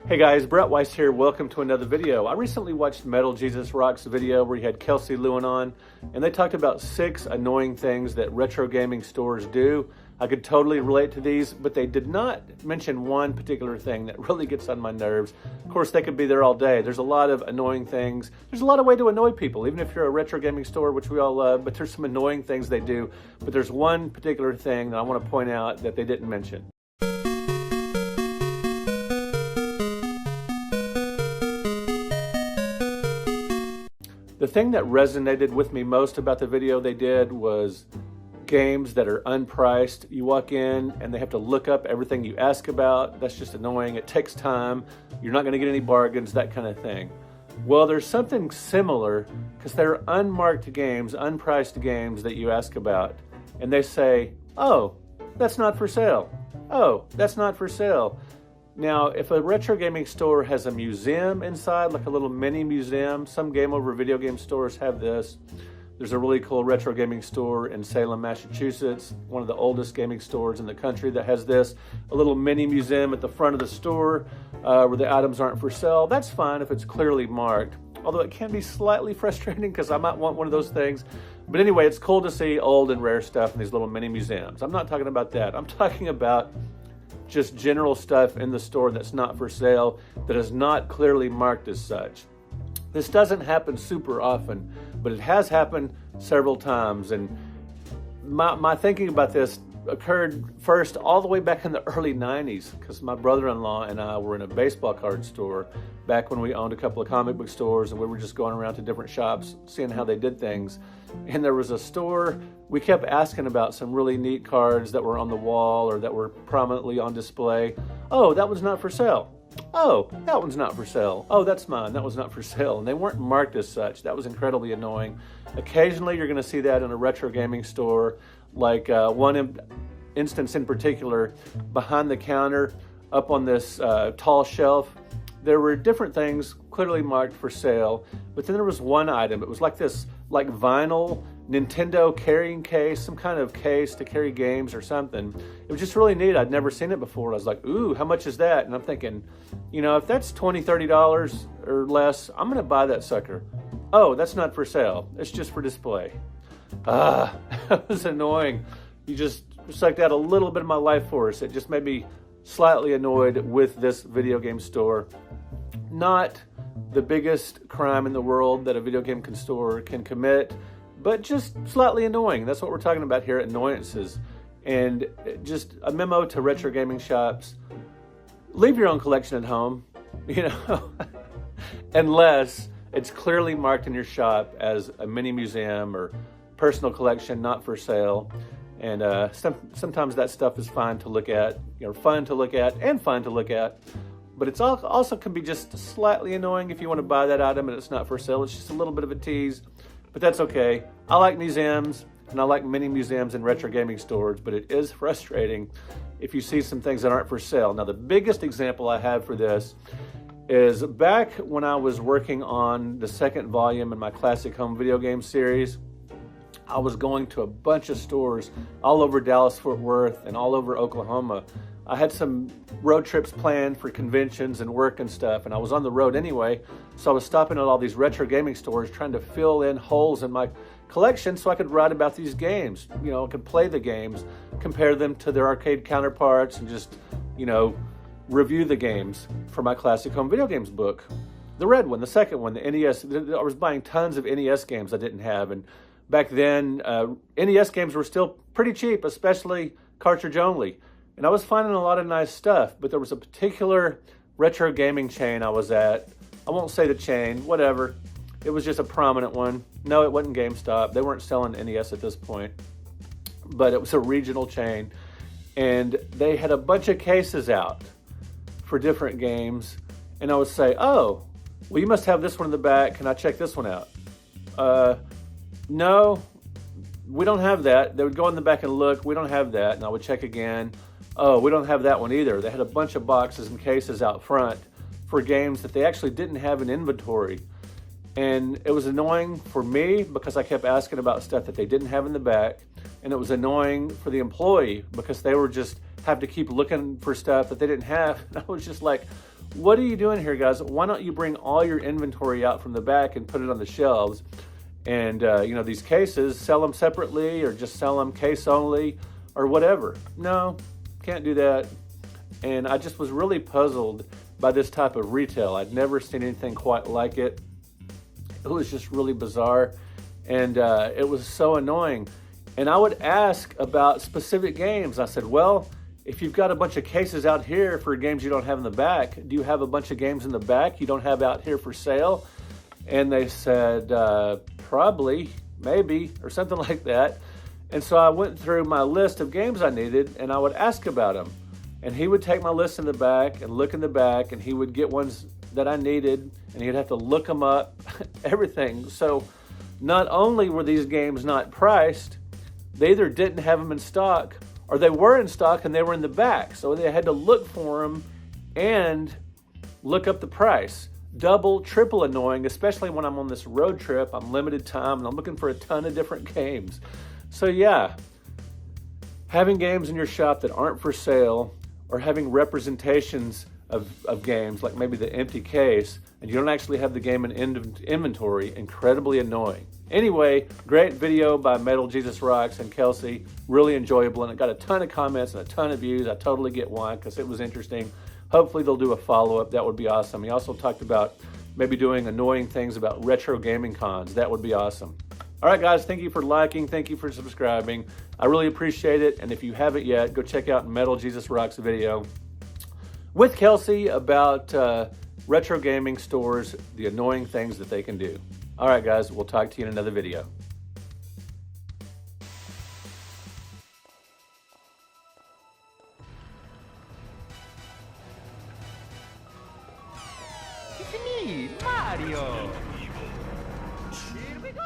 Hey guys, Brett Weiss here. Welcome to another video. I recently watched Metal Jesus Rock's video where he had Kelsey Lewin on, and they talked about 6 annoying things that retro gaming stores do. I could totally relate to these, but they did not mention one particular thing that really gets on my nerves. Of course, they could be there all day. There's a lot of annoying things. There's a lot of way to annoy people, even if you're a retro gaming store, which we all love, but there's some annoying things they do. But there's one particular thing that I want to point out that they didn't mention. The thing that resonated with me most about the video they did was games that are unpriced. You walk in and they have to look up everything you ask about. That's just annoying. It takes time. You're not going to get any bargains, that kind of thing. Well, there's something similar because they're unmarked games, unpriced games that you ask about. And they say, oh, that's not for sale. Oh, that's not for sale. Now, if a retro gaming store has a museum inside, like a little mini museum, some game over video game stores have this. There's a really cool retro gaming store in Salem, Massachusetts, one of the oldest gaming stores in the country that has this, a little mini museum at the front of the store where the items aren't for sale. That's fine if it's clearly marked, although it can be slightly frustrating because I might want one of those things. But anyway, it's cool to see old and rare stuff in these little mini museums. I'm not talking about that. I'm talking about just general stuff in the store that's not for sale, that is not clearly marked as such. This doesn't happen super often, but it has happened several times. And my thinking about this occurred first all the way back in the early 90s, because my brother-in-law and I were in a baseball card store back when we owned a couple of comic book stores, and we were just going around to different shops, seeing how they did things. And there was a store, we kept asking about some really neat cards that were on the wall or that were prominently on display. Oh, that one's not for sale. Oh, that one's not for sale. Oh, that's mine. That one's not for sale. And they weren't marked as such. That was incredibly annoying. Occasionally, you're going to see that in a retro gaming store, like one instance in particular, behind the counter, up on this tall shelf. There were different things clearly marked for sale, but then there was one item. It was like this, like vinyl Nintendo carrying case, some kind of case to carry games or something. It was just really neat. I'd never seen it before. I was like, ooh, how much is that? And I'm thinking, you know, if that's $20, $30 or less, I'm going to buy that sucker. Oh, that's not for sale. It's just for display. That was annoying. You just sucked out a little bit of my life force. It just made me slightly annoyed with this video game store. Not the biggest crime in the world that a video game store can commit, but just slightly annoying. That's what we're talking about here, annoyances. And just a memo to retro gaming shops: leave your own collection at home, you know, unless it's clearly marked in your shop as a mini museum or personal collection, not for sale. And sometimes that stuff is fine to look at, you know, fun to look at and fun to look at. But it's also can be just slightly annoying if you want to buy that item and it's not for sale. It's just a little bit of a tease, but that's okay. I like museums and I like mini museums and retro gaming stores, but it is frustrating if you see some things that aren't for sale. Now, the biggest example I have for this is back when I was working on the second volume in my Classic Home Video Game series. I was going to a bunch of stores all over Dallas-Fort Worth and all over Oklahoma. I had some road trips planned for conventions and work and stuff, and I was on the road anyway, so I was stopping at all these retro gaming stores trying to fill in holes in my collection so I could write about these games. You know, I could play the games, compare them to their arcade counterparts, and just, you know, review the games for my Classic Home Video Games book. The red one, the second one, the NES. I was buying tons of NES games I didn't have, and back then, NES games were still pretty cheap, especially cartridge only. And I was finding a lot of nice stuff, but there was a particular retro gaming chain I was at. I won't say the chain, whatever. It was just a prominent one. No, it wasn't GameStop. They weren't selling NES at this point, but it was a regional chain. And they had a bunch of cases out for different games. And I would say, oh, well, you must have this one in the back. Can I check this one out? No, we don't have that. They would go in the back and look. We don't have that. And I would check again. Oh, we don't have that one either. They had a bunch of boxes and cases out front for games that they actually didn't have in inventory. And it was annoying for me because I kept asking about stuff that they didn't have in the back. And it was annoying for the employee because they were just have to keep looking for stuff that they didn't have. And I was just like, what are you doing here, guys? Why don't you bring all your inventory out from the back and put it on the shelves? And, you know, these cases, sell them separately or just sell them case only or whatever. No, can't do that. And I just was really puzzled by this type of retail. I'd never seen anything quite like it. It was just really bizarre. And it was so annoying. And I would ask about specific games. I said, well, if you've got a bunch of cases out here for games you don't have in the back, do you have a bunch of games in the back you don't have out here for sale? And they said, probably, maybe, or something like that. And so I went through my list of games I needed, and I would ask about them. And he would take my list in the back and look in the back, and he would get ones that I needed, and he'd have to look them up, everything. So not only were these games not priced, they either didn't have them in stock, or they were in stock and they were in the back. So they had to look for them and look up the price. Double, triple annoying, especially when I'm on this road trip. I'm limited time and I'm looking for a ton of different games. So yeah, having games in your shop that aren't for sale, or having representations of games, like maybe the empty case, and you don't actually have the game in inventory, incredibly annoying. Anyway, great video by Metal Jesus Rocks and Kelsey, really enjoyable, and it got a ton of comments and a ton of views. I totally get why, because it was interesting. Hopefully they'll do a follow-up. That would be awesome. He also talked about maybe doing annoying things about retro gaming cons. That would be awesome. All right, guys, thank you for liking. Thank you for subscribing. I really appreciate it. And if you haven't yet, go check out Metal Jesus Rocks video with Kelsey about retro gaming stores, the annoying things that they can do. All right, guys, we'll talk to you in another video. It's me, Mario! Here we go!